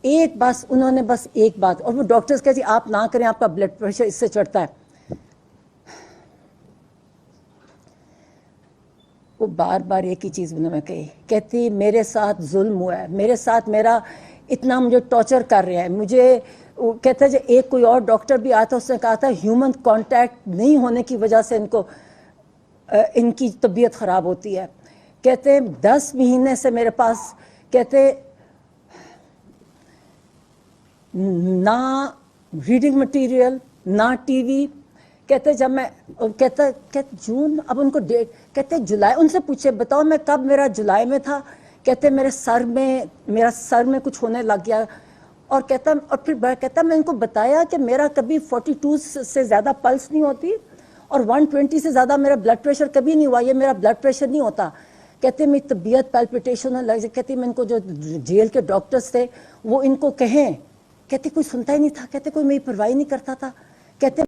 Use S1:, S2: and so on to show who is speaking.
S1: ایک بس انہوں نے بس ایک بات, اور وہ ڈاکٹرز کہتے ہیں آپ نہ کریں, آپ کا بلڈ پریشر اس سے چڑھتا ہے. وہ بار بار ایک ہی چیز انہوں نے کہی, کہتی میرے ساتھ ظلم ہوا ہے, میرے ساتھ میرا اتنا مجھے ٹارچر کر رہا ہے. مجھے کہتا ہے جو ایک کوئی اور ڈاکٹر بھی آتا, اس نے کہا تھا ہیومن کانٹیکٹ نہیں ہونے کی وجہ سے ان کی طبیعت خراب ہوتی ہے. کہتے 10 مہینے سے میرے پاس, کہتے نہ ریڈنگ مٹیریل نہ ٹی وی. کہتے جب میں کہتے جون, اب ان کو ڈیٹ, کہتے جولائی, ان سے پوچھے بتاؤ میں کب, میرا جولائی میں تھا. کہتے میرا سر میں کچھ ہونے لگ گیا. اور کہتا, اور پھر کہتا میں ان کو بتایا کہ میرا کبھی 42 سے زیادہ پلس نہیں ہوتی اور 120 سے زیادہ میرا بلڈ پریشر کبھی نہیں ہوا, یہ میرا بلڈ پریشر نہیں ہوتا. کہتے میری طبیعت پیلپیٹیشن لگ جائے. کہتی میں ان کو جو جیل کے ڈاکٹرز تھے وہ ان کو کہیں, کہتے کوئی سنتا ہی نہیں تھا, کہتے کوئی میری پرواہ نہیں کرتا تھا. کہتے